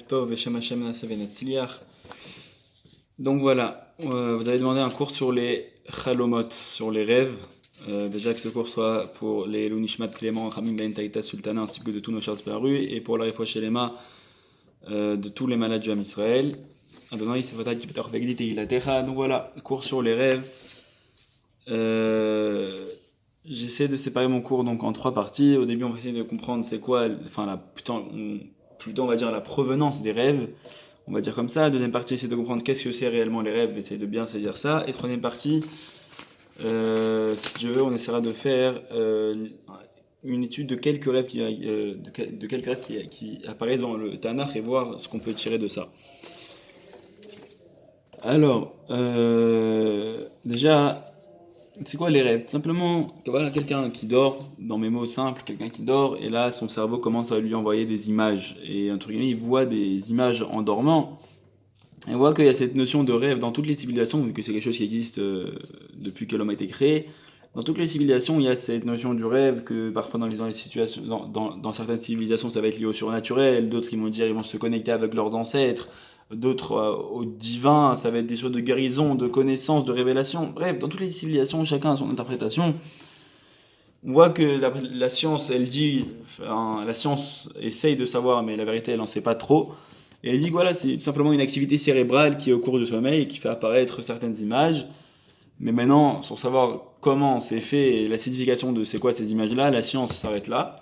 Tov et Shem Hashem Na'aseh V'Natzliach. Donc voilà, vous avez demandé un cours sur les chalomot, sur les rêves. Déjà que ce cours soit pour les Lunishmat Clément, Hamim Ben Taïta Sultana, ainsi que de tous nos chers disparus, et pour la Refoua Shelema de tous les malades du Ham Israël. Adonai Sefata Kipetach Vegdit et Ilatecha. Donc voilà, cours sur les rêves. J'essaie de séparer mon cours donc en trois parties. Au début, on va essayer de comprendre c'est quoi, plutôt on va dire la provenance des rêves, on va dire comme ça. Deuxième partie, c'est de comprendre qu'est-ce que c'est réellement les rêves, essayer de bien saisir ça. Et troisième partie, si je veux, on essaiera de faire une étude de quelques rêves qui apparaissent dans le Tanakh et voir ce qu'on peut tirer de ça. Alors, déjà, c'est quoi les rêves? Tout simplement, voilà, quelqu'un qui dort, dans mes mots simples, quelqu'un qui dort, et là, son cerveau commence à lui envoyer des images. Et entre guillemets, il voit des images en dormant. Et on voit qu'il y a cette notion de rêve dans toutes les civilisations, vu que c'est quelque chose qui existe depuis que l'homme a été créé. Dans toutes les civilisations, il y a cette notion du rêve, que parfois dans les situations, dans certaines civilisations, ça va être lié au surnaturel, d'autres ils vont dire ils vont se connecter avec leurs ancêtres, d'autres au divin, ça va être des choses de guérison, de connaissance, de révélation. Bref, dans toutes les civilisations, chacun a son interprétation. On voit que la science, elle dit, enfin, la science essaye de savoir, mais la vérité, elle n'en sait pas trop. Et elle dit que voilà, c'est tout simplement une activité cérébrale qui est au cours du sommeil et qui fait apparaître certaines images. Mais maintenant, sans savoir comment c'est fait et la signification de c'est quoi ces images-là, la science s'arrête là.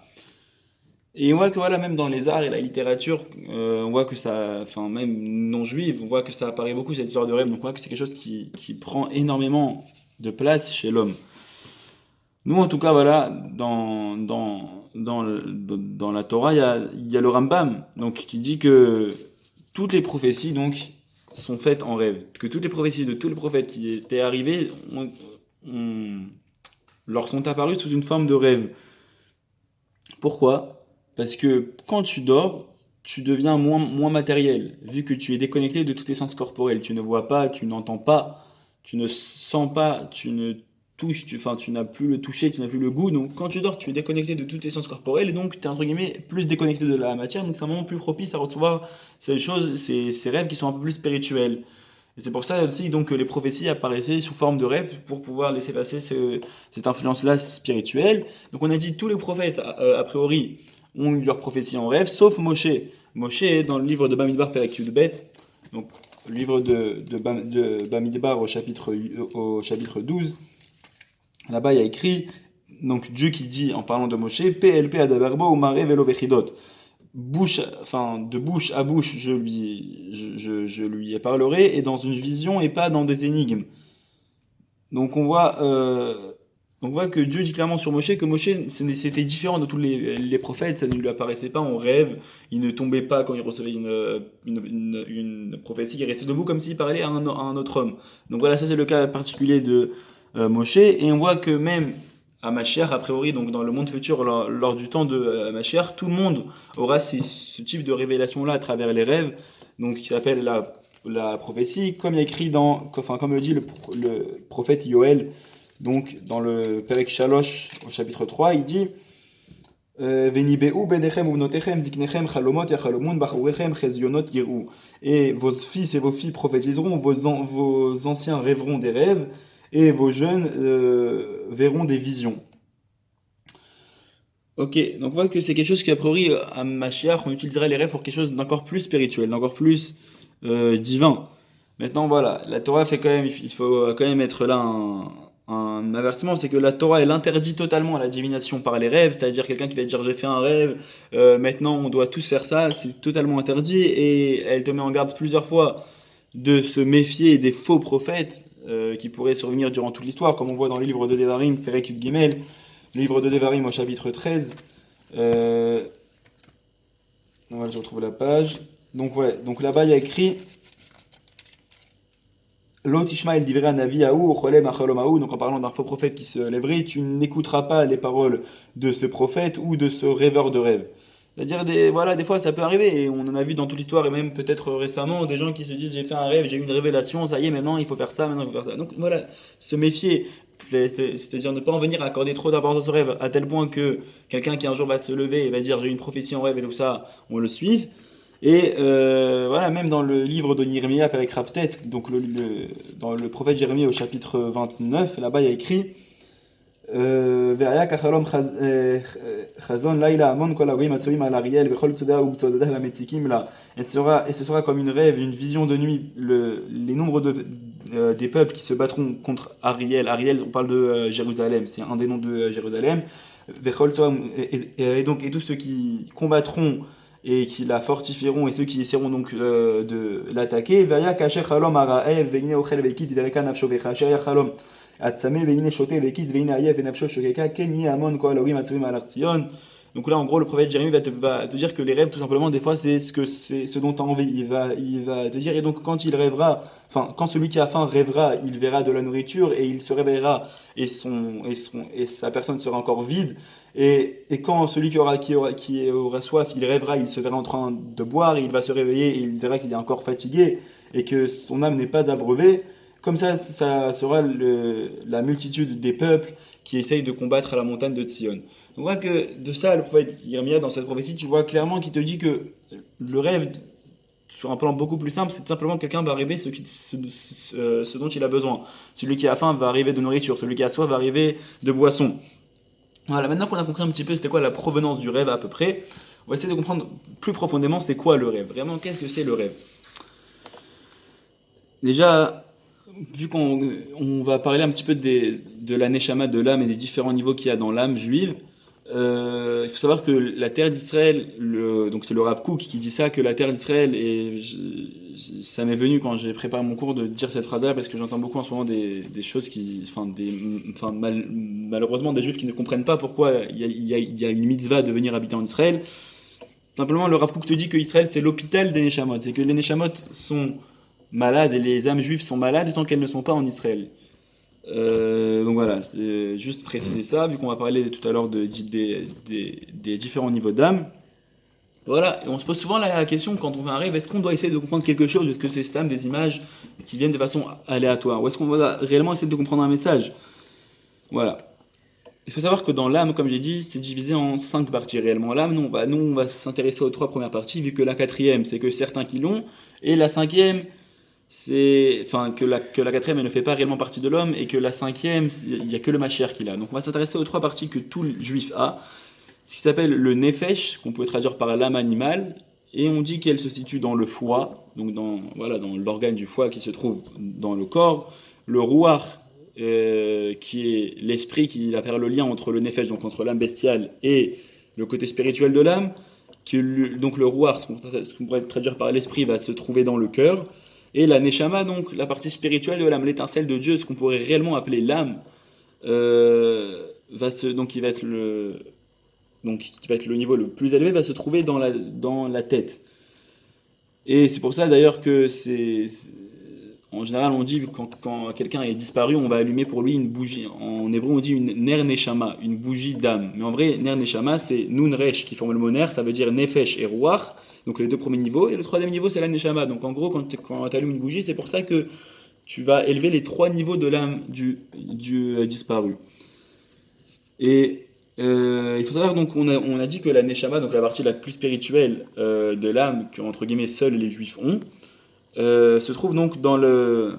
Et on voit que voilà, même dans les arts et la littérature, on voit que ça, enfin même non juive, on voit que ça apparaît beaucoup cette histoire de rêve. Donc on voit que c'est quelque chose qui prend énormément de place chez l'homme. Nous, en tout cas, voilà, dans la Torah, il y a le Rambam, donc, qui dit que toutes les prophéties donc, sont faites en rêve. Que toutes les prophéties de tous les prophètes qui étaient arrivés leur sont apparues sous une forme de rêve. Pourquoi? Parce que quand tu dors, tu deviens moins matériel, vu que tu es déconnecté de tous tes sens corporels. Tu ne vois pas, tu n'entends pas, tu ne sens pas, tu ne touches, tu n'as plus le toucher, tu n'as plus le goût. Donc quand tu dors, tu es déconnecté de tous tes sens corporels et donc tu es entre guillemets plus déconnecté de la matière. Donc c'est un moment plus propice à recevoir ces choses, ces rêves qui sont un peu plus spirituels. Et c'est pour ça aussi donc, que les prophéties apparaissaient sous forme de rêves pour pouvoir laisser passer cette influence-là spirituelle. Donc on a dit tous les prophètes, a priori, ont eu leur prophétie en rêve, sauf Moshe. Moshe est dans le livre de Bamidbar Perek Yudbet, donc le livre de Bamidbar au chapitre 12. Là-bas il y a écrit, donc Dieu qui dit en parlant de Moshe, PLP Adaberbo ou Mare Velo Vechidot. De bouche à bouche, je lui parlerai, et dans une vision et pas dans des énigmes. Donc on voit que Dieu dit clairement sur Moshe que Moshe c'était différent de tous les prophètes, ça ne lui apparaissait pas en rêve, il ne tombait pas quand il recevait une prophétie, il restait debout comme s'il parlait à un autre homme. Donc voilà, ça c'est le cas particulier de Moshe, et on voit que même à Mashiach, a priori, donc dans le monde futur, lors du temps de Mashiach, tout le monde aura ce type de révélation-là à travers les rêves, donc qui s'appelle la prophétie, comme il y a écrit comme le dit le prophète Yoël, donc dans le Perek Shalosh, au chapitre 3, il dit Venibeu benechem uvnotechem ziknechem chalomot yachalomun bachurechem chezionot yiru. Et vos fils et vos filles prophétiseront, vos anciens rêveront des rêves, et vos jeunes verront des visions. Ok, donc on voit que c'est quelque chose qui a priori à Mashiach, on utiliserait les rêves pour quelque chose d'encore plus spirituel, d'encore plus divin. Maintenant voilà, la Torah fait quand même, il faut quand même être là un avertissement, c'est que la Torah elle interdit totalement la divination par les rêves, c'est-à-dire quelqu'un qui va dire j'ai fait un rêve, maintenant on doit tous faire ça, c'est totalement interdit, et elle te met en garde plusieurs fois de se méfier des faux prophètes qui pourraient survenir durant toute l'histoire, comme on voit dans le livre de Devarim, Perek Yud Gimel, le livre de Devarim au chapitre 13. Voilà, je retrouve la page. Donc là-bas il y a écrit Lot Ishmael divra navi aou, cholem achalomaou, donc en parlant d'un faux prophète qui se lèverait, tu n'écouteras pas les paroles de ce prophète ou de ce rêveur de rêve. C'est-à-dire, des fois ça peut arriver, et on en a vu dans toute l'histoire, et même peut-être récemment, des gens qui se disent j'ai fait un rêve, j'ai eu une révélation, ça y est, maintenant il faut faire ça, maintenant il faut faire ça. Donc voilà, se méfier, c'est-à-dire ne pas en venir à accorder trop d'importance au rêve, à tel point que quelqu'un qui un jour va se lever et va dire j'ai eu une prophétie en rêve et tout ça, on le suive. Et voilà, même dans le livre de Jérémie, avec Raftet, donc dans le prophète Jérémie au chapitre 29, là-bas il y a écrit והיה כחלום חזון לילה המון כל הגויים הצועים על אריאל וכל צדדיו ומצודדיו המציקים לה. Et ce sera comme une rêve, une vision de nuit, les nombres des peuples qui se battront contre Ariel. Ariel, on parle de Jérusalem, c'est un des noms de Jérusalem. Et tous ceux qui combattront et qui la fortifieront et ceux qui essaieront donc de l'attaquer. והיה כאשר חלום הרעב והנה אוכל והקיץ וריקה נפשו וכאשר היה חלום הצמא והנה שותה והקיץ והנה עייף ונפשו שוקקה כן יהיה המון כל האלוהים הצועים על הר ציון. Donc là, en gros, le prophète Jérémie va te dire que les rêves, tout simplement, des fois, c'est ce dont tu as envie. Il va te dire, et donc quand il rêvera, enfin, quand celui qui a faim rêvera, il verra de la nourriture et il se réveillera et sa personne sera encore vide. Et quand celui qui aura soif, il rêvera, il se verra en train de boire et il va se réveiller et il verra qu'il est encore fatigué et que son âme n'est pas abreuvée. Comme ça sera la multitude des peuples qui essayent de combattre à la montagne de Tzion. On voit que de ça, le prophète Jérémie, dans cette prophétie, tu vois clairement qu'il te dit que le rêve, sur un plan beaucoup plus simple, c'est simplement que quelqu'un va arriver ce dont il a besoin. Celui qui a faim va arriver de nourriture, celui qui a soif va arriver de boisson. Voilà, maintenant qu'on a compris un petit peu c'était quoi la provenance du rêve à peu près, on va essayer de comprendre plus profondément c'est quoi le rêve. Vraiment, qu'est-ce que c'est le rêve? Déjà, vu qu'on va parler un petit peu de la neshama de l'âme et des différents niveaux qu'il y a dans l'âme juive, il faut savoir que la terre d'Israël, donc c'est le Rav Kook qui dit ça, que la terre d'Israël, et ça m'est venu quand j'ai préparé mon cours de dire cette phrase-là, parce que j'entends beaucoup en ce moment des choses malheureusement des juifs qui ne comprennent pas pourquoi il y a une mitzvah de venir habiter en Israël. Simplement, le Rav Kook te dit que Israël c'est l'hôpital des neshamot, c'est que les neshamot sont malades et les âmes juives sont malades tant qu'elles ne sont pas en Israël. Donc voilà, c'est juste préciser ça, vu qu'on va parler tout à l'heure des différents niveaux d'âme. Voilà, et on se pose souvent la question quand on fait un rêve, est-ce qu'on doit essayer de comprendre quelque chose, est-ce que c'est ça, des images qui viennent de façon aléatoire, ou est-ce qu'on va réellement essayer de comprendre un message? Voilà. Il faut savoir que dans l'âme, comme j'ai dit, c'est divisé en 5 parties réellement. L'âme, nous on va s'intéresser aux 3 premières parties, vu que la 4e, c'est que certains qui l'ont, et la 5e, que la 4e elle ne fait pas réellement partie de l'homme et que la 5e il n'y a que le Mashiach qui l'a. Donc on va s'intéresser aux 3 parties que tout juif a, ce qui s'appelle le nefesh, qu'on peut traduire par l'âme animale, et on dit qu'elle se situe dans le foie, donc dans l'organe du foie qui se trouve dans le corps, le ruach qui est l'esprit qui va faire le lien entre le nefesh, donc entre l'âme bestiale et le côté spirituel de l'âme, donc le ruach, ce qu'on pourrait traduire par l'esprit, va se trouver dans le cœur. Et la neshama, donc la partie spirituelle de l'âme, l'étincelle de Dieu, ce qu'on pourrait réellement appeler l'âme, qui va être le niveau le plus élevé, va se trouver dans la tête. Et c'est pour ça d'ailleurs que en général on dit quand quelqu'un est disparu, on va allumer pour lui une bougie. En hébreu on dit une ner neshama, une bougie d'âme. Mais en vrai, ner neshama c'est nun resh qui forme le mot ner, ça veut dire nefesh et ruach. Donc les 2 premiers niveaux, et le 3e niveau c'est la neshama. Donc en gros quand tu allumes une bougie, c'est pour ça que tu vas élever les 3 niveaux de l'âme du disparu. Et il faut savoir, donc on a dit que la neshama, donc la partie la plus spirituelle de l'âme, que entre guillemets seuls les juifs ont, se trouve donc dans la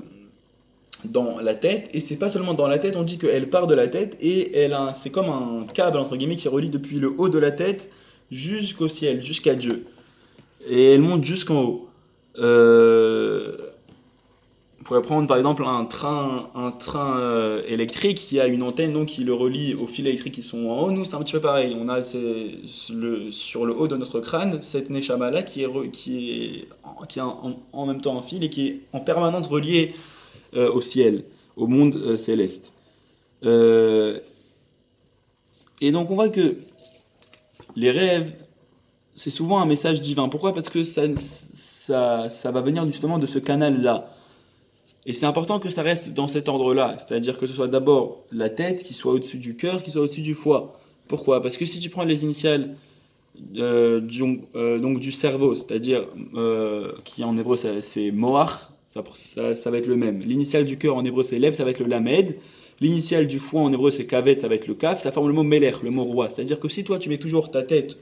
tête, et c'est pas seulement dans la tête, on dit qu'elle part de la tête, et c'est comme un câble entre guillemets qui relie depuis le haut de la tête jusqu'au ciel, jusqu'à Dieu. Et elle monte jusqu'en haut. On pourrait prendre par exemple un train électrique qui a une antenne donc, qui le relie aux fils électriques qui sont en haut. Nous, c'est un petit peu pareil. On a sur le haut de notre crâne cette neshama là qui est en même temps un fil et qui est en permanence relié au ciel, au monde céleste. Et donc on voit que les rêves, c'est souvent un message divin. Pourquoi? Parce que ça va venir justement de ce canal-là. Et c'est important que ça reste dans cet ordre-là. C'est-à-dire que ce soit d'abord la tête qui soit au-dessus du cœur, qui soit au-dessus du foie. Pourquoi? Parce que si tu prends les initiales donc du cerveau, c'est-à-dire qui en hébreu c'est moach, ça va être le même. L'initiale du cœur en hébreu c'est lev, ça va être le lamed. L'initiale du foie en hébreu c'est kavet, ça va être le kaf. Ça forme le mot melech, le mot roi. C'est-à-dire que si toi tu mets toujours ta tête,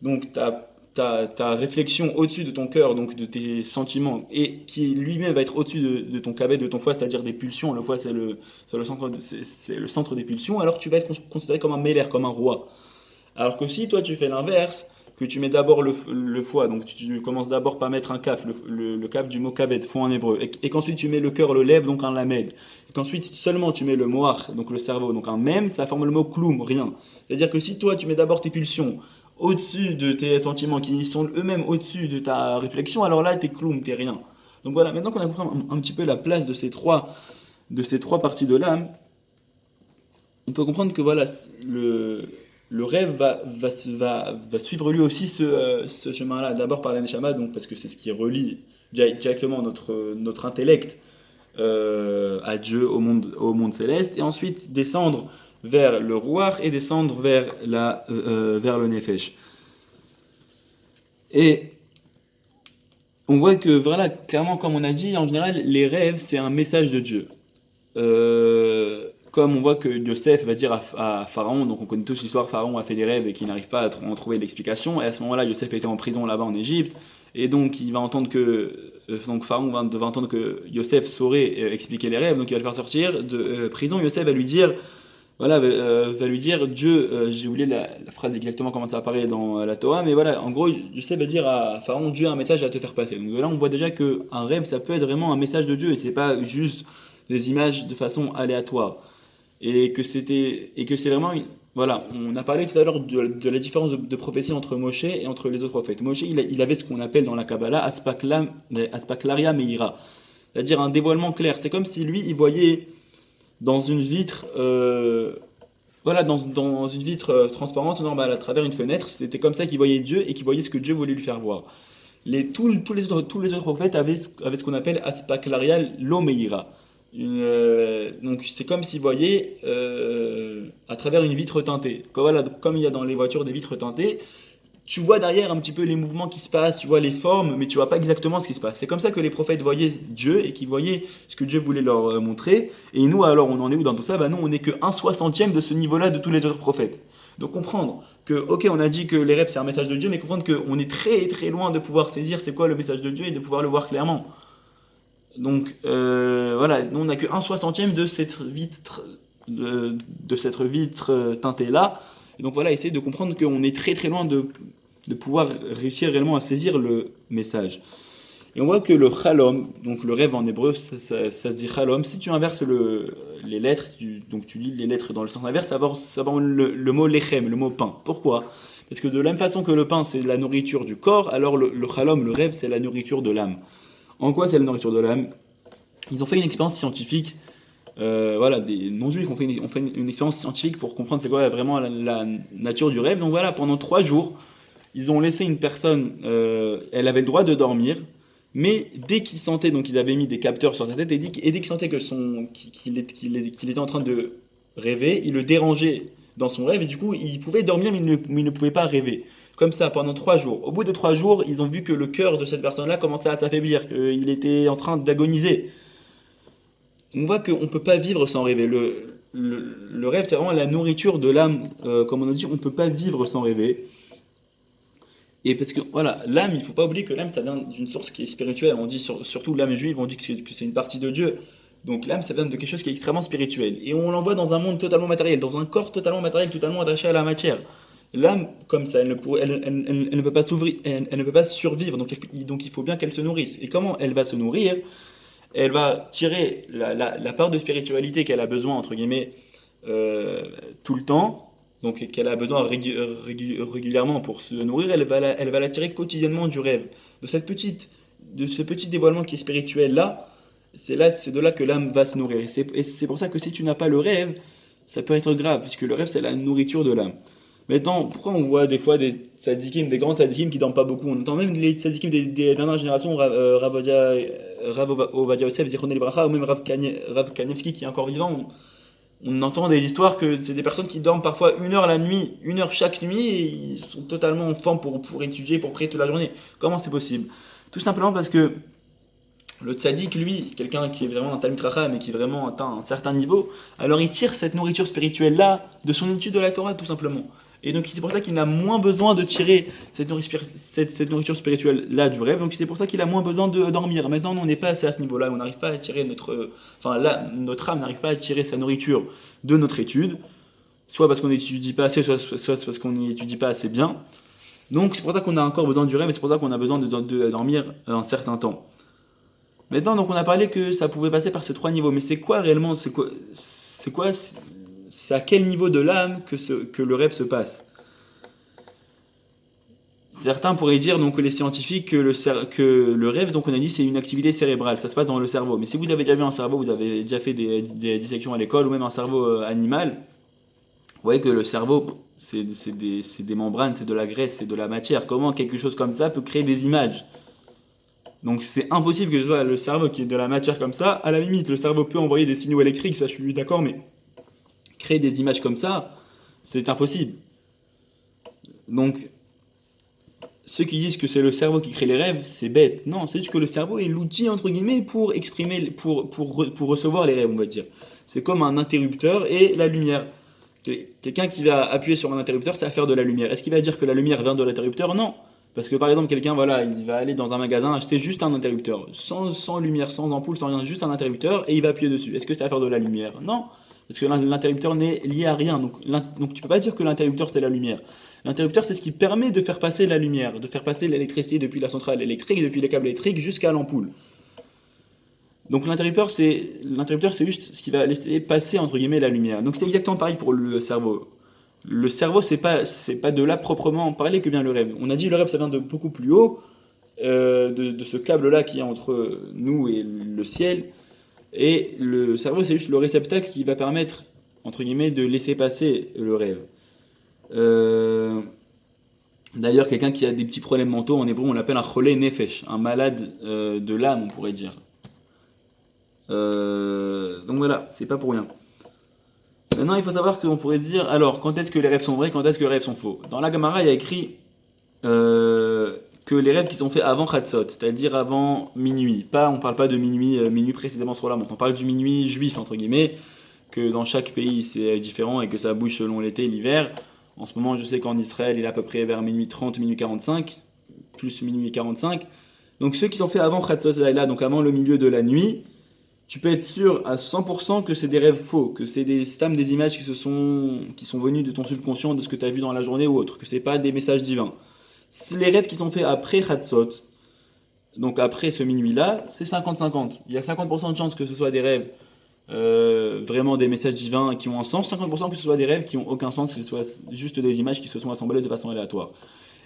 donc ta ta réflexion au-dessus de ton cœur, donc de tes sentiments, et qui lui-même va être au-dessus de ton kabed, de ton foie, c'est-à-dire des pulsions. Le foie, c'est le centre des pulsions. Alors tu vas être considéré comme un méler, comme un roi. Alors que si toi tu fais l'inverse, que tu mets d'abord le foie, donc tu commences d'abord par mettre un kaf, le kaf du mot kabed, foie en hébreu, et qu'ensuite tu mets le cœur, le lèvre, donc un lamed, et qu'ensuite seulement tu mets le moach, donc le cerveau, donc un mem, ça forme le mot kloum, rien. C'est-à-dire que si toi tu mets d'abord tes pulsions au-dessus de tes sentiments, qui sont eux-mêmes au-dessus de ta réflexion, alors là t'es kloum, t'es rien. Donc voilà, maintenant qu'on a compris un petit peu la place de ces trois parties de l'âme, on peut comprendre que voilà, le rêve va suivre lui aussi ce chemin-là. D'abord par l'Aneshama, donc parce que c'est ce qui relie directement notre intellect à Dieu, au monde céleste, et ensuite descendre vers le Ruach et descendre vers le Nefesh. Et on voit que, voilà, clairement, comme on a dit, en général, les rêves, c'est un message de Dieu. Comme on voit que Yosef va dire à Pharaon, donc on connaît tous l'histoire, Pharaon a fait des rêves et qu'il n'arrive pas à en trouver l'explication, et à ce moment-là, Yosef était en prison là-bas en Égypte, et donc il va entendre donc Pharaon va entendre que Yosef saurait expliquer les rêves, donc il va le faire sortir de prison. Yosef va lui dire, voilà, va lui dire, Dieu, j'ai oublié la phrase exactement comment ça apparaît dans la Torah, mais voilà, en gros, Yosef va dire à Pharaon, Dieu a un message à te faire passer. Donc là, on voit déjà qu'un rêve, ça peut être vraiment un message de Dieu, et c'est pas juste des images de façon aléatoire. Et que c'est vraiment voilà, on a parlé tout à l'heure de la différence de prophétie entre Moshe et entre les autres prophètes. Moshe, il avait ce qu'on appelle dans la Kabbalah Aspaklaria Meira, c'est-à-dire un dévoilement clair. C'était comme si lui, il voyait dans une vitre, voilà, dans une vitre transparente, normale, à travers une fenêtre. C'était comme ça qu'il voyait Dieu et qu'il voyait ce que Dieu voulait lui faire voir. Tous les autres prophètes avaient ce qu'on appelle Aspaklaria Lomeira. Donc c'est comme s'ils voyaient à travers une vitre teintée. Comme il y a dans les voitures des vitres teintées, tu vois derrière un petit peu les mouvements qui se passent, tu vois les formes, mais tu vois pas exactement ce qui se passe. C'est comme ça que les prophètes voyaient Dieu et qu'ils voyaient ce que Dieu voulait leur montrer. Et nous, alors, on en est où dans tout ça? Nous, on n'est que 1/60 de ce niveau-là de tous les autres prophètes. Donc comprendre que, ok, on a dit que les rêves c'est un message de Dieu, mais comprendre qu'on est très très loin de pouvoir saisir c'est quoi le message de Dieu et de pouvoir le voir clairement. Donc voilà, nous on n'a que 1/60 de cette vitre, de cette vitre teintée là. Et donc voilà, essayer de comprendre qu'on est très très loin de pouvoir réussir réellement à saisir le message. Et on voit que le chalom, donc le rêve en hébreu, ça se dit chalom. Si tu inverses les lettres, donc tu lis les lettres dans le sens inverse, ça va avoir le mot lechem, le mot pain. Pourquoi? Parce que de la même façon que le pain c'est la nourriture du corps, alors le chalom, le rêve, c'est la nourriture de l'âme. En quoi c'est la nourriture de l'âme? Ils ont fait une expérience scientifique, voilà, des non-juifs ont fait une expérience scientifique pour comprendre c'est quoi vraiment la nature du rêve. Donc voilà, pendant 3 jours, ils ont laissé une personne, elle avait le droit de dormir, mais dès qu'il sentait, donc ils avaient mis des capteurs sur sa tête, et dès qu'il sentait qu'il était en train de rêver, il le dérangeait dans son rêve, et du coup il pouvait dormir mais il ne pouvait pas rêver. Comme ça, pendant 3 jours. Au bout de 3 jours, ils ont vu que le cœur de cette personne-là commençait à s'affaiblir, qu'il était en train d'agoniser. On voit qu'on ne peut pas vivre sans rêver. Le rêve, c'est vraiment la nourriture de l'âme. Comme on a dit, on ne peut pas vivre sans rêver. Et parce que, voilà, l'âme, il ne faut pas oublier que l'âme, ça vient d'une source qui est spirituelle. On dit, surtout l'âme juive, on dit que c'est une partie de Dieu. Donc l'âme, ça vient de quelque chose qui est extrêmement spirituel. Et on l'envoie dans un monde totalement matériel, dans un corps totalement matériel, totalement attaché à la matière. L'âme, comme ça, elle ne peut pas s'ouvrir, elle ne peut pas survivre, donc il faut bien qu'elle se nourrisse. Et comment elle va se nourrir? Elle va tirer la part de spiritualité qu'elle a besoin, entre guillemets, tout le temps, donc qu'elle a besoin régulièrement pour se nourrir, elle va la tirer quotidiennement du rêve. De ce petit dévoilement qui est spirituel c'est de là que l'âme va se nourrir. Et c'est pour ça que si tu n'as pas le rêve, ça peut être grave, puisque le rêve c'est la nourriture de l'âme. Maintenant, pourquoi on voit des fois des tzadikim, des grands tzadikim qui dorment pas beaucoup? On entend même les tzadikim des dernières générations, Rav Ovadia Yosef, Zichroné Bracha, ou même Rav Kanievski qui est encore vivant. On entend des histoires que c'est des personnes qui dorment parfois 1 heure la nuit, 1 heure chaque nuit, et ils sont totalement en forme pour étudier, pour prier toute la journée. Comment c'est possible? Tout simplement parce que le tzaddik, lui, quelqu'un qui est vraiment un Talmid Chacham mais qui vraiment atteint un certain niveau, alors il tire cette nourriture spirituelle-là de son étude de la Torah, tout simplement. Et donc c'est pour ça qu'il a moins besoin de tirer cette nourriture spirituelle-là du rêve, donc c'est pour ça qu'il a moins besoin de dormir. Maintenant, nous, on n'est pas assez à ce niveau-là, on n'arrive pas à tirer enfin là, notre âme n'arrive pas à tirer sa nourriture de notre étude, soit parce qu'on n'étudie pas assez, soit parce qu'on n'étudie pas assez bien. Donc c'est pour ça qu'on a encore besoin du rêve, et c'est pour ça qu'on a besoin de dormir un certain temps. Maintenant, donc on a parlé que ça pouvait passer par ces trois niveaux, mais c'est quoi réellement, c'est à quel niveau de l'âme que le rêve se passe? Certains pourraient dire, donc les scientifiques, que le rêve, donc on a dit, c'est une activité cérébrale, ça se passe dans le cerveau. Mais si vous avez déjà vu un cerveau, vous avez déjà fait des dissections à l'école, ou même un cerveau animal, vous voyez que le cerveau, c'est des membranes, c'est de la graisse, c'est de la matière. Comment quelque chose comme ça peut créer des images? Donc c'est impossible que ce soit le cerveau qui est de la matière comme ça. À la limite, le cerveau peut envoyer des signaux électriques, ça je suis d'accord, mais créer des images comme ça, c'est impossible. Donc ceux qui disent que c'est le cerveau qui crée les rêves, c'est bête. Non, c'est juste que le cerveau est l'outil, entre guillemets, pour exprimer, pour recevoir les rêves, on va dire. C'est comme un interrupteur et la lumière. Quelqu'un qui va appuyer sur un interrupteur, ça va faire de la lumière. Est-ce qu'il va dire que la lumière vient de l'interrupteur? Non. Parce que par exemple, quelqu'un, voilà, il va aller dans un magasin acheter juste un interrupteur, sans lumière, sans ampoule, sans rien, juste un interrupteur, et il va appuyer dessus. Est-ce que ça va faire de la lumière? Non. Parce que l'interrupteur n'est lié à rien. Donc tu peux pas dire que l'interrupteur c'est la lumière. L'interrupteur, c'est ce qui permet de faire passer la lumière, de faire passer l'électricité depuis la centrale électrique, depuis les câbles électriques jusqu'à l'ampoule. Donc l'interrupteur, c'est juste ce qui va laisser passer entre guillemets la lumière. Donc c'est exactement pareil pour le cerveau. Le cerveau, c'est pas de là proprement parler que vient le rêve. On a dit le rêve, ça vient de beaucoup plus haut, de ce câble-là qui est entre nous et le ciel. Et le cerveau, c'est juste le réceptacle qui va permettre, entre guillemets, de laisser passer le rêve. D'ailleurs, quelqu'un qui a des petits problèmes mentaux, en hébreu, on l'appelle un cholé nefesh, un malade de l'âme, on pourrait dire. Donc voilà, c'est pas pour rien. Maintenant, il faut savoir qu'on pourrait se dire, alors, quand est-ce que les rêves sont vrais, quand est-ce que les rêves sont faux? Dans la Gemara, il y a écrit que les rêves qui sont faits avant Khatsot, c'est-à-dire avant minuit, on parle pas de minuit précisément sur la montre, on parle du minuit juif, entre guillemets, que dans chaque pays c'est différent et que ça bouge selon l'été et l'hiver. En ce moment, je sais qu'en Israël, il est à peu près vers minuit 30, minuit 45, plus minuit 45. Donc ceux qui sont faits avant Khatsot Laïla, donc avant le milieu de la nuit, tu peux être sûr à 100% que c'est des rêves faux, que c'est des images qui sont venues de ton subconscient, de ce que tu as vu dans la journée ou autre, que c'est pas des messages divins. Si les rêves qui sont faits après Khatsot, donc après ce minuit-là, c'est 50-50. Il y a 50% de chances que ce soit des rêves vraiment des messages divins qui ont un sens, 50% que ce soit des rêves qui n'ont aucun sens, que ce soit juste des images qui se sont assemblées de façon aléatoire.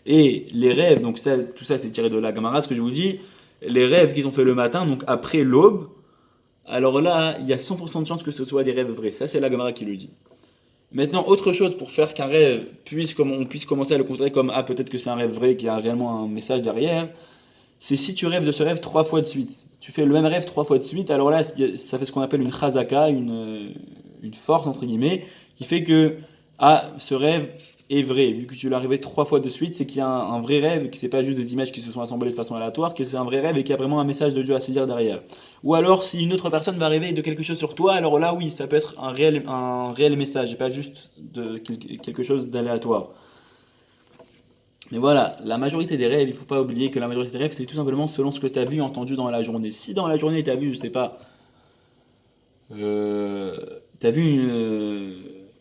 Et les rêves, donc tout ça c'est tiré de la Gemara, ce que je vous dis, les rêves qu'ils ont fait le matin, donc après l'aube, alors là, il y a 100% de chances que ce soit des rêves vrais. Ça c'est la Gemara qui le dit. Maintenant, autre chose pour faire qu'un rêve on puisse commencer à le considérer comme peut-être que c'est un rêve vrai, qu'il y a réellement un message derrière, c'est si tu rêves de ce rêve 3 fois de suite. Tu fais le même rêve 3 fois de suite, alors là, ça fait ce qu'on appelle une chazaka, une force, entre guillemets, qui fait que ce rêve est vrai. Vu que tu l'as rêvé 3 fois de suite, c'est qu'il y a un vrai rêve, que c'est pas juste des images qui se sont assemblées de façon aléatoire, que c'est un vrai rêve et qu'il y a vraiment un message de Dieu à se dire derrière. Ou alors, si une autre personne va rêver de quelque chose sur toi, alors là, oui, ça peut être un réel message, et pas juste quelque chose d'aléatoire. Mais voilà, la majorité des rêves, il ne faut pas oublier que la majorité des rêves, c'est tout simplement selon ce que tu as vu, entendu dans la journée. Si dans la journée, tu as vu, je sais pas, tu as vu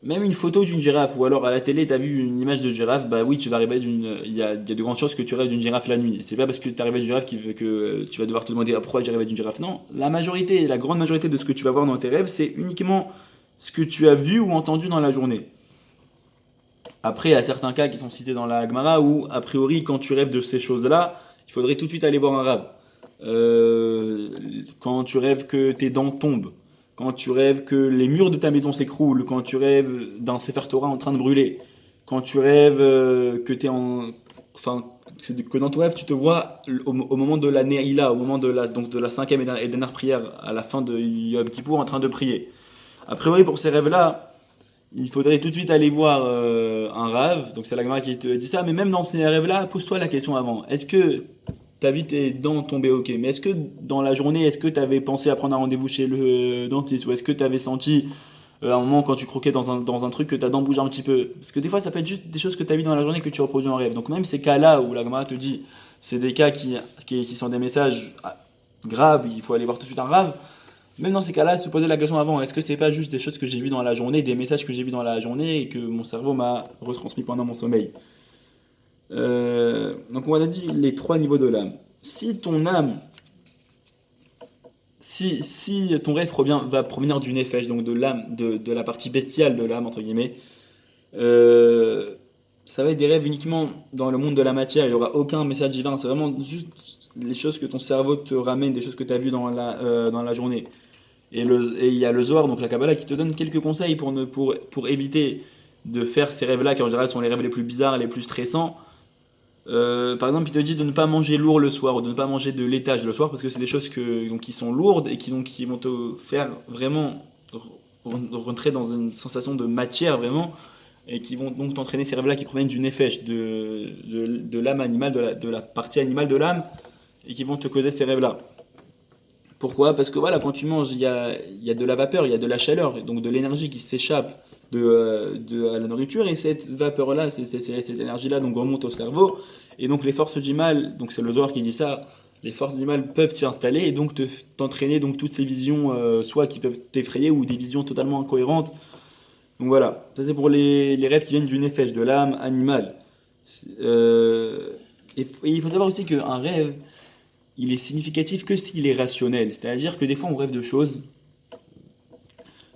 même une photo d'une girafe, ou alors à la télé, tu as vu une image de girafe, bah oui, tu vas rêver il y a de grandes chances que tu rêves d'une girafe la nuit. C'est pas parce que tu as rêvé d'une girafe que tu vas devoir te demander pourquoi j'ai rêvé d'une girafe. Non, la grande majorité de ce que tu vas voir dans tes rêves, c'est uniquement ce que tu as vu ou entendu dans la journée. Après, il y a certains cas qui sont cités dans la Gemara où, a priori, quand tu rêves de ces choses-là, il faudrait tout de suite aller voir un rave. Quand tu rêves que tes dents tombent, quand tu rêves que les murs de ta maison s'écroulent, quand tu rêves d'un Sefer Torah en train de brûler, quand tu rêves que dans ton rêve tu te vois au moment de la Neila, au moment de la cinquième et dernière prière, à la fin de Yom Kippour, en train de prier. A priori, pour ces rêves-là, il faudrait tout de suite aller voir un rave, donc c'est la Gemara qui te dit ça, mais même dans ces rêves-là, pose-toi la question avant. Est-ce que t'as vu tes dents tomber, ok, mais est-ce que dans la journée, est-ce que t'avais pensé à prendre un rendez-vous chez le dentiste, ou est-ce que t'avais senti à un moment quand tu croquais dans un truc que ta dent bouge un petit peu. Parce que des fois, ça peut être juste des choses que tu as vues dans la journée que tu reproduis en rêve. Donc même ces cas-là où la Gemara te dit, c'est des cas qui sont des messages graves, il faut aller voir tout de suite un rave. Même dans ces cas-là, se poser la question avant, est-ce que c'est pas juste des choses que j'ai vues dans la journée, des messages que j'ai vus dans la journée et que mon cerveau m'a retransmis pendant mon sommeil. Donc on a dit les trois niveaux de l'âme. Si ton âme, si ton rêve va provenir du nefesh, donc de l'âme, de la partie bestiale de l'âme, entre guillemets, euh, ça va être des rêves uniquement dans le monde de la matière, il n'y aura aucun message divin, c'est vraiment juste les choses que ton cerveau te ramène, des choses que tu as vues dans la journée. Et il y a le Zohar, donc la Kabbalah, qui te donne quelques conseils pour éviter de faire ces rêves-là, qui en général sont les rêves les plus bizarres, les plus stressants. Par exemple, il te dit de ne pas manger lourd le soir, ou de ne pas manger de laitage le soir, parce que c'est des choses qui sont lourdes et qui vont te faire vraiment rentrer dans une sensation de matière, vraiment, et qui vont donc t'entraîner ces rêves-là qui proviennent du nefesh, de l'âme animale, de la partie animale de l'âme, et qui vont te causer ces rêves-là. Pourquoi? Parce que voilà, quand tu manges, il y a de la vapeur, il y a de la chaleur, donc de l'énergie qui s'échappe à la nourriture, et cette vapeur-là, cette énergie-là, donc remonte au cerveau, et donc les forces du mal, donc c'est le Zohar qui dit ça, les forces du mal peuvent s'y installer et donc t'entraîner donc toutes ces visions, soit qui peuvent t'effrayer ou des visions totalement incohérentes. Donc voilà, ça c'est pour les rêves qui viennent du nefesh, de l'âme animale. Et il faut savoir aussi qu'un rêve, il est significatif que s'il est rationnel. C'est-à-dire que des fois on rêve de choses.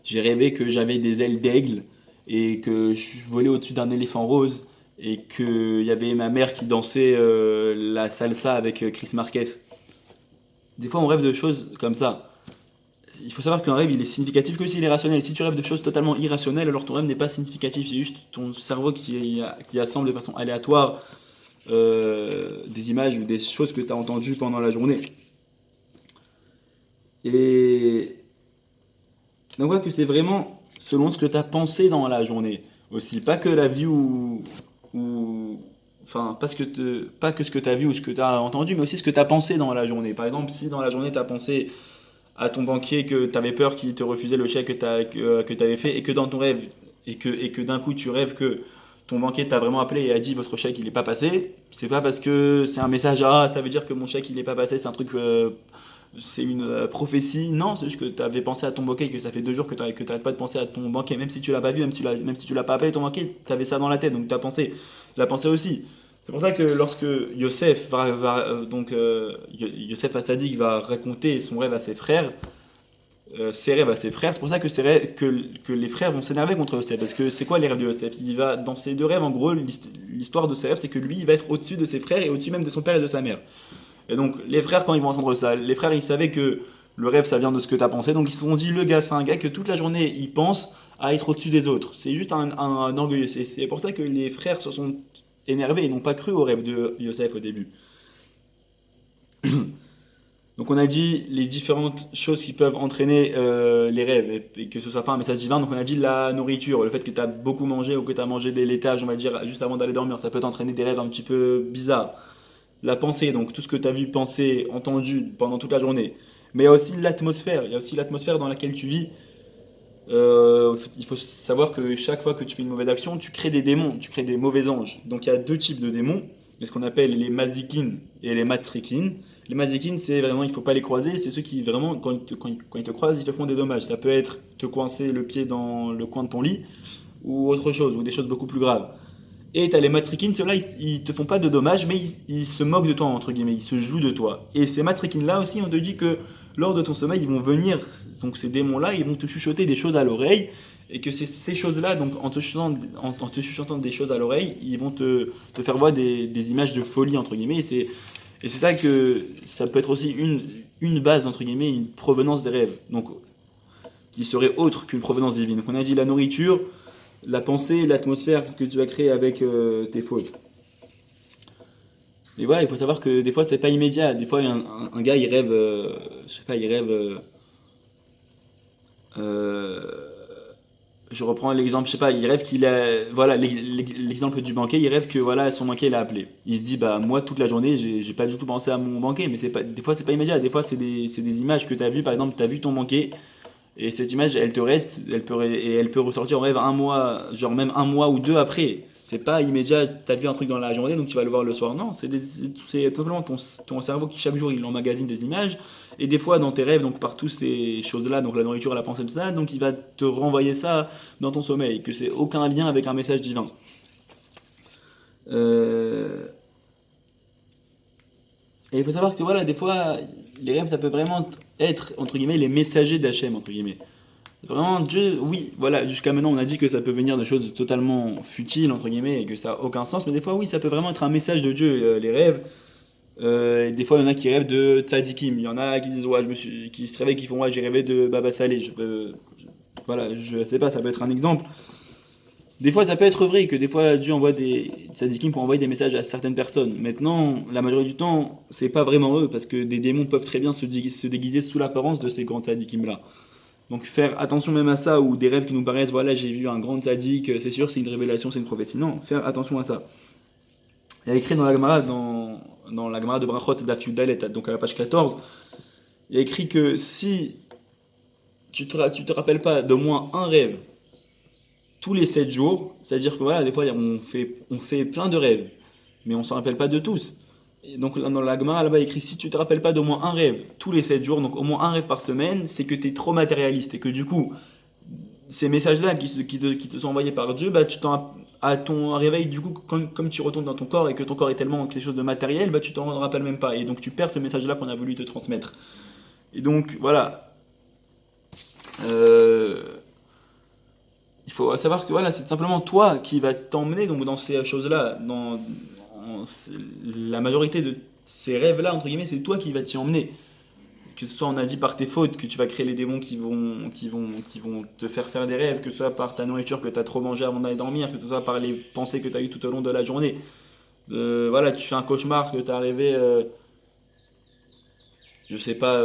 J'ai rêvé que j'avais des ailes d'aigle et que je volais au-dessus d'un éléphant rose et qu'il y avait ma mère qui dansait la salsa avec Chris Marquez. Des fois on rêve de choses comme ça. Il faut savoir qu'un rêve il est significatif que s'il est rationnel. Si tu rêves de choses totalement irrationnelles, alors ton rêve n'est pas significatif. C'est juste ton cerveau qui assemble de façon aléatoire des images ou des choses que tu as entendues pendant la journée. Et donc ouais, que c'est vraiment selon ce que tu as pensé dans la journée aussi. Pas que la vie enfin, pas que ce que tu as vu ou ce que tu as entendu, mais aussi ce que tu as pensé dans la journée. Par exemple, si dans la journée tu as pensé à ton banquier que tu avais peur qu'il te refusait le chèque que tu avais fait et que dans ton rêve, et que d'un coup tu rêves que ton banquier t'a vraiment appelé et a dit votre chèque il n'est pas passé, c'est pas parce que c'est un message, ah ça veut dire que mon chèque il n'est pas passé, c'est un truc, c'est une prophétie, non, c'est juste que tu avais pensé à ton banquier, que ça fait 2 jours que tu n'arrêtes pas de penser à ton banquier, même si tu l'as pas vu, même si tu l'as pas appelé ton banquier, tu avais ça dans la tête, donc tu as pensé, la pensée aussi. C'est pour ça que lorsque Yosef Yosef Assadik va raconter son rêve à ses frères, ses rêves à ses frères. C'est pour ça que les frères vont s'énerver contre Yosef. Parce que c'est quoi les rêves de Yosef? Il va, dans ces deux rêves, en gros, l'histoire de ses rêves, c'est que lui, il va être au-dessus de ses frères et au-dessus même de son père et de sa mère. Et donc, les frères, quand ils vont entendre ça, les frères, ils savaient que le rêve, ça vient de ce que tu as pensé. Donc, ils se sont dit, le gars, c'est un gars que toute la journée, il pense à être au-dessus des autres. C'est juste un orgueilleux. C'est pour ça que les frères se sont énervés et n'ont pas cru au rêve de Yosef au début. Donc on a dit les différentes choses qui peuvent entraîner les rêves, et que ce soit pas un message divin. Donc on a dit la nourriture, le fait que tu as beaucoup mangé ou que tu as mangé des laitages, on va dire, juste avant d'aller dormir, ça peut t'entraîner des rêves un petit peu bizarres. La pensée, donc tout ce que tu as vu, pensé, entendu pendant toute la journée. Mais il y a aussi l'atmosphère dans laquelle tu vis. Il faut savoir que chaque fois que tu fais une mauvaise action, tu crées des démons, tu crées des mauvais anges. Donc il y a deux types de démons, il y a ce qu'on appelle les mazikin et les matrikin. Les mazikin, c'est vraiment, il ne faut pas les croiser, c'est ceux qui vraiment, quand ils te croisent, ils te font des dommages. Ça peut être te coincer le pied dans le coin de ton lit, ou autre chose, ou des choses beaucoup plus graves. Et tu as les matrikin, ceux-là, ils te font pas de dommages, mais ils se moquent de toi, entre guillemets, ils se jouent de toi. Et ces matrikin-là aussi, on te dit que lors de ton sommeil, ils vont venir, donc ces démons-là, ils vont te chuchoter des choses à l'oreille, et que ces choses-là, donc en te chuchotant des choses à l'oreille, ils vont te faire voir des images de folie, entre guillemets, et c'est ça que ça peut être aussi une base, entre guillemets, une provenance des rêves, donc qui serait autre qu'une provenance divine. Donc on a dit la nourriture, la pensée, l'atmosphère que tu vas créer avec tes fautes. Mais voilà, il faut savoir que des fois c'est pas immédiat. Des fois un gars il rêve, je sais pas, il rêve. Euh, je reprends l'exemple, je sais pas, il rêve qu'il a, voilà, l'exemple du banquier, il rêve que voilà son banquier l'a appelé. Il se dit bah moi toute la journée j'ai pas du tout pensé à mon banquier, mais c'est pas, des fois c'est pas immédiat. Des fois c'est des images que tu as vues, par exemple tu as vu ton banquier Et cette image, elle te reste, et elle peut ressortir en rêve un mois, genre même un mois ou deux après. C'est pas immédiat, t'as vu un truc dans la journée, donc tu vas le voir le soir. Non, c'est tout simplement ton cerveau qui chaque jour il emmagasine des images. Et des fois dans tes rêves, donc par toutes ces choses-là, donc la nourriture, la pensée, tout ça, donc il va te renvoyer ça dans ton sommeil, que c'est aucun lien avec un message divin. Euh, Et il faut savoir que voilà, des fois, les rêves, ça peut vraiment être, entre guillemets, les messagers d'Hachem, entre guillemets. Vraiment, Dieu, oui, voilà, jusqu'à maintenant, on a dit que ça peut venir de choses totalement futiles, entre guillemets, et que ça n'a aucun sens, mais des fois, oui, ça peut vraiment être un message de Dieu, les rêves. Et des fois, il y en a qui rêvent de tzadikim, il y en a qui disent, ouais, qui se réveillent, qui font, ouais, j'ai rêvé de Baba Saleh. Voilà, je sais pas, ça peut être un exemple. Des fois, ça peut être vrai que des fois Dieu envoie des tzadikim pour envoyer des messages à certaines personnes. Maintenant, la majorité du temps, c'est pas vraiment eux, parce que des démons peuvent très bien se déguiser sous l'apparence de ces grands tzadikim là. Donc faire attention même à ça, ou des rêves qui nous paraissent, voilà, j'ai vu un grand tzadik, c'est sûr, c'est une révélation, c'est une prophétie. Non, faire attention à ça. Il y a écrit dans la Gemara, dans la Gemara de Brachot Daf Yudalet, donc à la page 14, il y a écrit que si tu te rappelles pas d'au moins un rêve tous les 7 jours, c'est-à-dire que voilà, des fois on fait plein de rêves, mais on ne s'en rappelle pas de tous. Et donc dans la Gemara là-bas il écrit si tu te rappelles pas d'au moins un rêve tous les 7 jours, donc au moins un rêve par semaine, c'est que tu es trop matérialiste et que du coup, ces messages-là qui te sont envoyés par Dieu, bah, à ton réveil, du coup, comme tu retournes dans ton corps et que ton corps est tellement quelque chose de matériel, bah, tu t'en rappelles même pas. Et donc tu perds ce message-là qu'on a voulu te transmettre. Et donc voilà. Euh, il faut savoir que voilà, c'est simplement toi qui va t'emmener donc, dans ces choses-là, la majorité de ces rêves-là, entre guillemets, c'est toi qui va t'y emmener. Que ce soit on a dit par tes fautes que tu vas créer les démons qui vont te faire des rêves, que ce soit par ta nourriture que tu as trop mangé avant d'aller dormir, que ce soit par les pensées que tu as eues tout au long de la journée. Voilà, tu fais un cauchemar que tu as rêvé, je sais pas,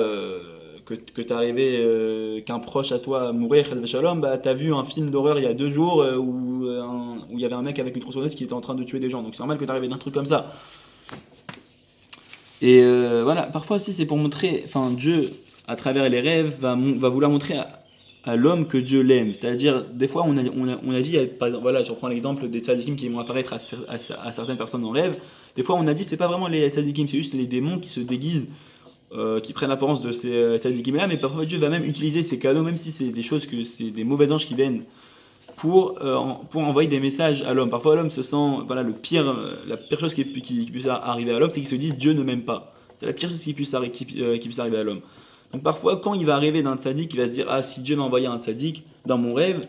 que tu as rêvé qu'un proche à toi mourait, shalom, bah t'as vu un film d'horreur il y a 2 jours où il y avait un mec avec une tronçonneuse qui était en train de tuer des gens. Donc c'est normal que tu rêvé d'un truc comme ça. Et voilà, parfois aussi c'est pour montrer, enfin Dieu, à travers les rêves, va vouloir montrer à l'homme que Dieu l'aime. C'est-à-dire, des fois on a dit, par exemple, voilà, je reprends l'exemple des tzadikim qui vont apparaître à certaines personnes en rêve. Des fois on a dit, c'est pas vraiment les tzadikim, c'est juste les démons qui se déguisent, qui prennent l'apparence de ces tzadikim là, mais parfois Dieu va même utiliser ces cadeaux, même si c'est des choses que c'est des mauvais anges qui viennent pour envoyer des messages à l'homme. Parfois l'homme se sent, voilà, la pire chose qui puisse arriver à l'homme, c'est qu'il se dise Dieu ne m'aime pas. C'est la pire chose qui puisse arriver à l'homme. Donc parfois quand il va arriver d'un tzaddik, il va se dire ah si Dieu m'a envoyé un tzaddik dans mon rêve,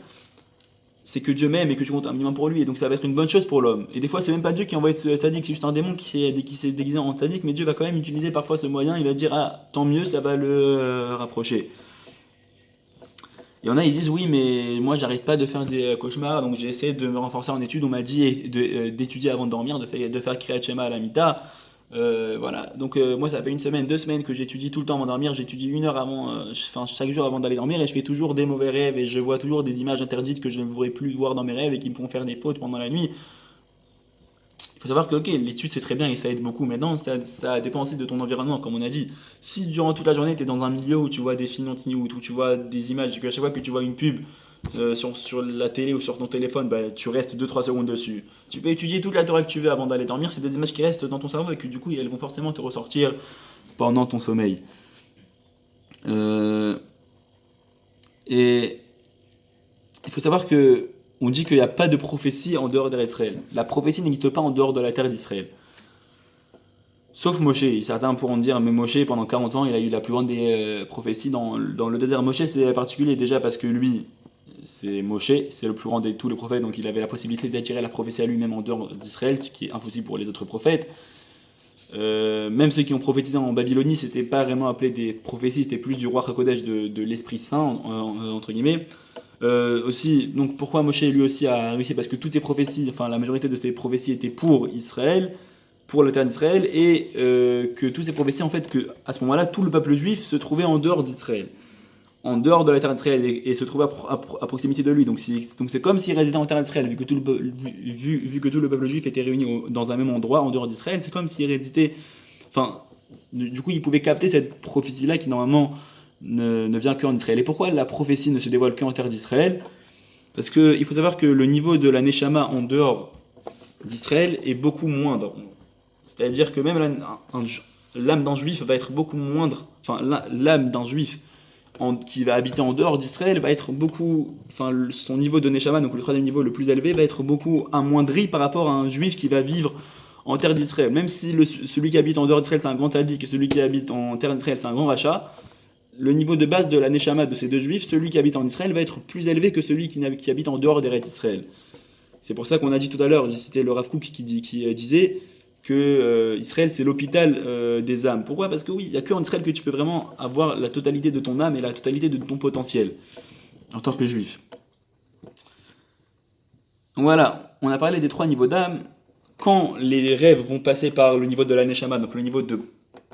c'est que Dieu m'aime et que je compte un minimum pour lui, et donc ça va être une bonne chose pour l'homme. Et des fois c'est même pas Dieu qui envoie ce tzaddik, c'est juste un démon qui s'est déguisé en tzaddik, mais Dieu va quand même utiliser parfois ce moyen, il va dire ah tant mieux, ça va le rapprocher. Il y en a, ils disent oui, mais moi j'arrive pas de faire des cauchemars, donc j'ai essayé de me renforcer en études. On m'a dit d'étudier avant de dormir, de faire Kriyat Shema à la Mita. Voilà, donc moi ça fait une semaine, 2 semaines que j'étudie tout le temps avant de dormir. J'étudie 1 heure avant, enfin chaque jour avant d'aller dormir, et je fais toujours des mauvais rêves et je vois toujours des images interdites que je ne voudrais plus voir dans mes rêves et qui me font faire des fautes pendant la nuit. Il faut savoir que ok, l'étude c'est très bien et ça aide beaucoup. Maintenant, ça dépend aussi de ton environnement, comme on a dit. Si durant toute la journée tu es dans un milieu où tu vois des films où tu vois des images, que à chaque fois que tu vois une pub sur la télé ou sur ton téléphone, bah, tu restes 2-3 secondes dessus. Tu peux étudier toute la Torah que tu veux avant d'aller dormir, c'est des images qui restent dans ton cerveau et que du coup elles vont forcément te ressortir pendant ton sommeil. Euh, et il faut savoir que on dit qu'il n'y a pas de prophétie en dehors d'Israël. La prophétie n'existe pas en dehors de la terre d'Israël. Sauf Moshe. Certains pourront dire, mais Moshe, pendant 40 ans, il a eu la plus grande des prophéties dans le désert. Moshe, c'est particulier déjà parce que lui, c'est Moshe, c'est le plus grand de tous les prophètes, donc il avait la possibilité d'attirer la prophétie à lui-même en dehors d'Israël, ce qui est impossible pour les autres prophètes. Même ceux qui ont prophétisé en Babylonie, c'était pas vraiment appelé des prophéties, c'était plus du roi Hakodesh de l'Esprit Saint, entre guillemets. Aussi, donc pourquoi Moshe lui aussi a réussi? Parce que toutes ces prophéties, enfin la majorité de ces prophéties étaient pour Israël, pour le terre d'Israël, et que toutes ces prophéties, en fait, que à ce moment-là, tout le peuple juif se trouvait en dehors d'Israël, en dehors de la terre d'Israël, et se trouvait à proximité de lui. Donc c'est comme s'il résidait en terre d'Israël, vu que tout le peuple juif était réuni dans un même endroit, en dehors d'Israël, c'est comme s'il résidait. Enfin, du coup, il pouvait capter cette prophétie-là qui normalement ne vient qu'en Israël. Et pourquoi la prophétie ne se dévoile qu'en terre d'Israël? Parce qu'il faut savoir que le niveau de la Neshama en dehors d'Israël est beaucoup moindre. C'est-à-dire que même l'âme d'un juif va être beaucoup moindre, enfin l'âme d'un juif qui va habiter en dehors d'Israël va être beaucoup, enfin son niveau de Neshama, donc le troisième niveau le plus élevé, va être beaucoup amoindri par rapport à un juif qui va vivre en terre d'Israël. Même si celui qui habite en dehors d'Israël c'est un grand tzaddik et celui qui habite en terre d'Israël c'est un grand rachat, le niveau de base de la Neshama de ces deux juifs, celui qui habite en Israël va être plus élevé que celui qui habite en dehors d'Eretz Israël. C'est pour ça qu'on a dit tout à l'heure, j'ai cité le Rav Kook qui disait que Israël c'est l'hôpital des âmes. Pourquoi? Parce que oui, il n'y a qu'en Israël que tu peux vraiment avoir la totalité de ton âme et la totalité de ton potentiel en tant que juif. Voilà, on a parlé des trois niveaux d'âme. Quand les rêves vont passer par le niveau de la Neshama, donc le niveau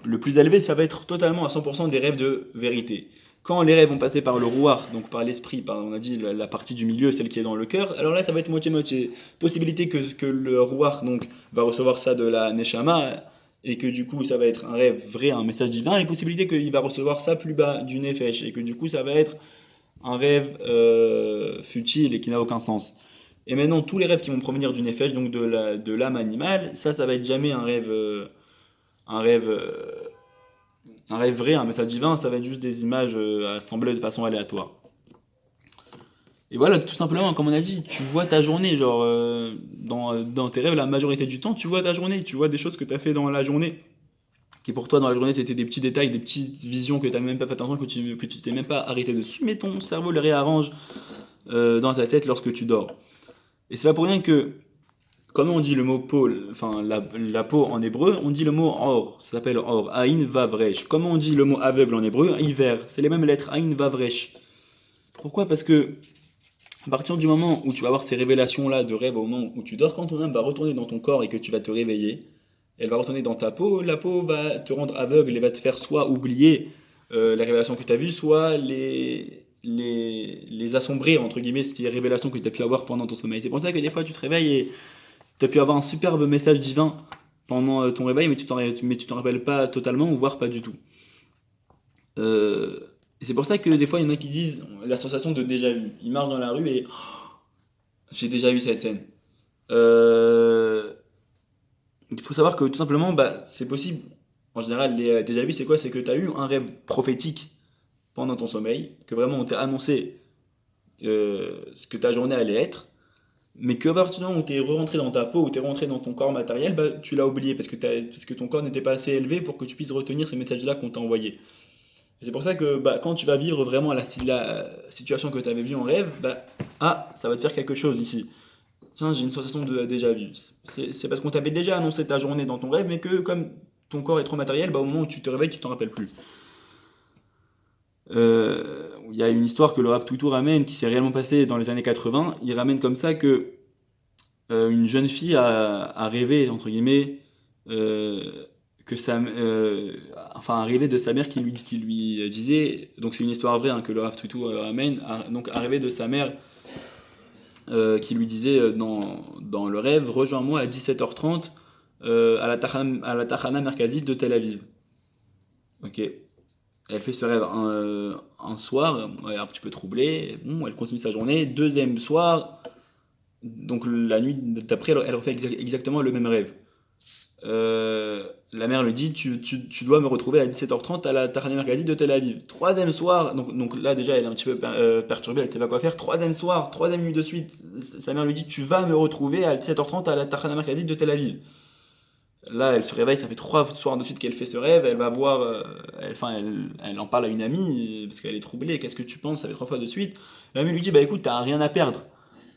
le plus élevé, ça va être totalement à 100% des rêves de vérité. Quand les rêves vont passer par le rouar, donc par l'esprit, on a dit la partie du milieu, celle qui est dans le cœur, alors là ça va être moitié-moitié. Possibilité que le rouar donc, va recevoir ça de la Neshama, et que du coup ça va être un rêve vrai, un message divin, et possibilité qu'il va recevoir ça plus bas du Nefesh, et que du coup ça va être un rêve futile et qui n'a aucun sens. Et maintenant tous les rêves qui vont provenir du Nefesh, donc de l'âme animale, ça va être jamais un rêve... un rêve vrai, un message divin, ça va être juste des images assemblées de façon aléatoire. Et voilà, tout simplement, comme on a dit, tu vois ta journée, genre, dans tes rêves, la majorité du temps, tu vois ta journée, tu vois des choses que tu as fait dans la journée, qui pour toi, dans la journée, c'était des petits détails, des petites visions que tu n'as même pas fait attention, que tu t'es même pas arrêté dessus, mais ton cerveau le réarrange dans ta tête lorsque tu dors. Et c'est pas pour rien que comment on dit le mot peau, enfin la peau en hébreu, on dit le mot or, ça s'appelle or, aïn vavresh. Comment on dit le mot aveugle en hébreu? Hiver, c'est les mêmes lettres, aïn vavresh. Pourquoi? Parce que à partir du moment où tu vas avoir ces révélations-là de rêve au moment où tu dors, quand ton âme va retourner dans ton corps et que tu vas te réveiller, elle va retourner dans ta peau, la peau va te rendre aveugle et va te faire soit oublier les révélations que tu as vues, soit les assombrir, entre guillemets, ces révélations que tu as pu avoir pendant ton sommeil. C'est pour ça que des fois tu te réveilles et tu as pu avoir un superbe message divin pendant ton réveil, mais tu t'en rappelles pas totalement, ou voire pas du tout. Et c'est pour ça que des fois, il y en a qui disent la sensation de déjà vu. Ils marchent dans la rue et j'ai déjà vu cette scène. Il faut savoir que tout simplement, c'est possible. En général, les déjà vu, c'est quoi? C'est que tu as eu un rêve prophétique pendant ton sommeil, que vraiment on t'a annoncé ce que ta journée allait être, mais qu'à partir du moment où tu es rentré dans ta peau, où tu es rentré dans ton corps matériel, tu l'as oublié parce que ton corps n'était pas assez élevé pour que tu puisses retenir ce message-là qu'on t'a envoyé. Et c'est pour ça que quand tu vas vivre vraiment la situation que tu avais vue en rêve, ça va te faire quelque chose ici. Tiens, j'ai une sensation de déjà vu. C'est parce qu'on t'avait déjà annoncé ta journée dans ton rêve, mais que comme ton corps est trop matériel, au moment où tu te réveilles, tu t'en rappelles plus. Il y a une histoire que le Rav Toutou ramène qui s'est réellement passée dans les années 80. Il ramène comme ça que une jeune fille a rêvé, entre guillemets, que enfin, a rêvé de sa mère qui lui disait, donc c'est une histoire vraie que le Rav Toutou ramène, donc a rêvé de sa mère qui lui disait dans le rêve, rejoins-moi à 17h30 à la Tachana Merkazit de Tel Aviv. Ok. Elle fait ce rêve un soir, elle est un petit peu troublée, elle continue sa journée. Deuxième soir, donc la nuit d'après, elle refait exactement le même rêve. La mère lui dit tu dois me retrouver à 17h30 à la Tachana Merkazit de Tel Aviv. Troisième soir, donc là déjà elle est un petit peu perturbée, elle ne sait pas quoi faire. Troisième soir, troisième nuit de suite, sa mère lui dit tu vas me retrouver à 17h30 à la Tachana Merkazit de Tel Aviv. Là, elle se réveille, ça fait 3 soirs de suite qu'elle fait ce rêve, elle va voir, elle en parle à une amie, parce qu'elle est troublée, qu'est-ce que tu penses, ça fait 3 fois de suite. L'amie lui dit, écoute, t'as rien à perdre.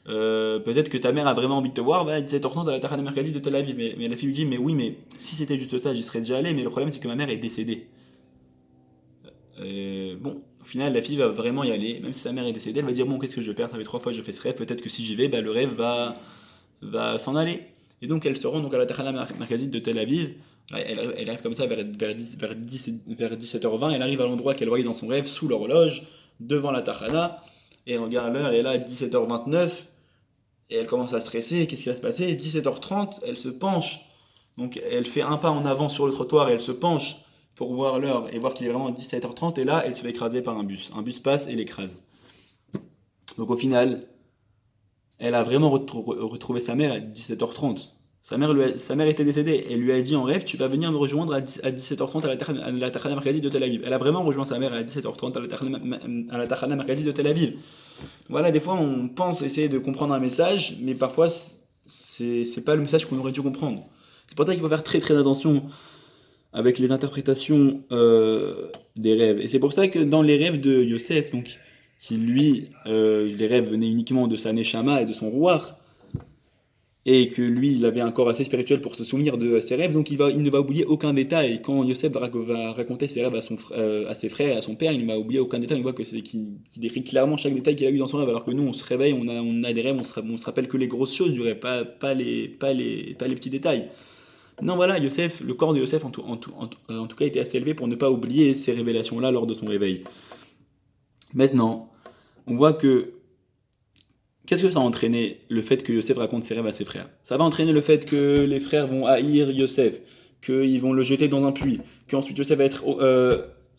Peut-être que ta mère a vraiment envie de te voir, va à 17h30 à la Tachana Merkazit de Tel Aviv. Mais la fille lui dit, mais oui, mais si c'était juste ça, j'y serais déjà allé, mais le problème c'est que ma mère est décédée. Bon, au final, la fille va vraiment y aller, même si sa mère est décédée, elle va dire, bon, qu'est-ce que je perds, ça fait 3 fois que je fais ce rêve, peut-être que si j'y vais, le rêve va s'en aller. Et donc elle se rend donc à la Tachana Merkazit de Tel Aviv. Elle arrive comme ça vers 17h20, elle arrive à l'endroit qu'elle voyait dans son rêve, sous l'horloge, devant la Tachana, et elle regarde l'heure, et là 17h29, et elle commence à stresser, qu'est-ce qui va se passer? 17h30, elle se penche, donc elle fait un pas en avant sur le trottoir, et elle se penche pour voir l'heure et voir qu'il est vraiment 17h30, et là, elle se fait écraser par un bus. Un bus passe et l'écrase. Donc au final, elle a vraiment retrouvé sa mère à 17h30. Sa mère était décédée. Elle lui a dit en rêve, tu vas venir me rejoindre à 17h30 à la Tachana Markazi de Tel Aviv. Elle a vraiment rejoint sa mère à 17h30 à la Tachana Markazi de Tel Aviv. Voilà, des fois on pense essayer de comprendre un message, mais parfois c'est pas le message qu'on aurait dû comprendre. C'est pour ça qu'il faut faire très très attention avec les interprétations des rêves. Et c'est pour ça que dans les rêves de Yosef, donc, qui lui, les rêves venaient uniquement de sa Neshama et de son roi, et que lui, il avait un corps assez spirituel pour se souvenir de ses rêves, donc il ne va oublier aucun détail. Quand Yosef va raconter ses rêves à ses frères et à son père, il ne va oublier aucun détail. On voit que qu'il décrit clairement chaque détail qu'il a eu dans son rêve, alors que nous, on se réveille, on a des rêves, on se rappelle que les grosses choses du rêve, pas les petits détails. Non, voilà, Yosef, le corps de Yosef en tout cas était assez élevé pour ne pas oublier ces révélations-là lors de son réveil. Maintenant, on voit que qu'est-ce que ça a entraîné le fait que Yosef raconte ses rêves à ses frères? Ça va entraîner le fait que les frères vont haïr Yosef, qu'ils vont le jeter dans un puits, qu'ensuite Yosef va être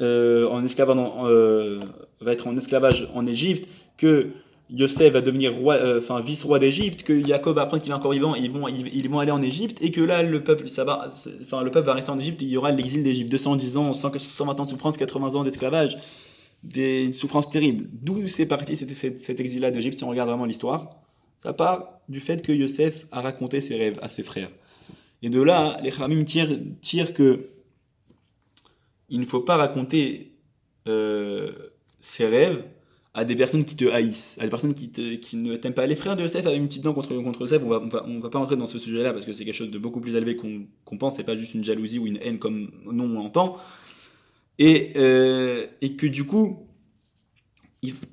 va être en esclavage en Égypte, que Yosef va devenir roi, vice-roi d'Égypte, que Jacob va apprendre qu'il est encore vivant, ils vont aller en Égypte, et que là le peuple, le peuple va rester en Égypte, et il y aura l'exil d'Égypte, 210 ans, 120 ans de souffrance, 80 ans d'esclavage, des souffrances terribles. D'où c'est parti cet exil-là d'Égypte, si on regarde vraiment l'histoire? Ça part du fait que Yosef a raconté ses rêves à ses frères. Et de là, les Khamim tirent que il ne faut pas raconter ses rêves à des personnes qui te haïssent, à des personnes qui ne t'aiment pas. Les frères de Yosef avaient une petite dent contre Yosef, on va pas entrer dans ce sujet-là parce que c'est quelque chose de beaucoup plus élevé qu'on pense, c'est pas juste une jalousie ou une haine comme nous on l'entend. Et que du coup,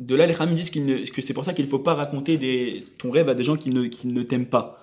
de là les Khamim disent que c'est pour ça qu'il ne faut pas raconter ton rêve à des gens qui ne t'aiment pas.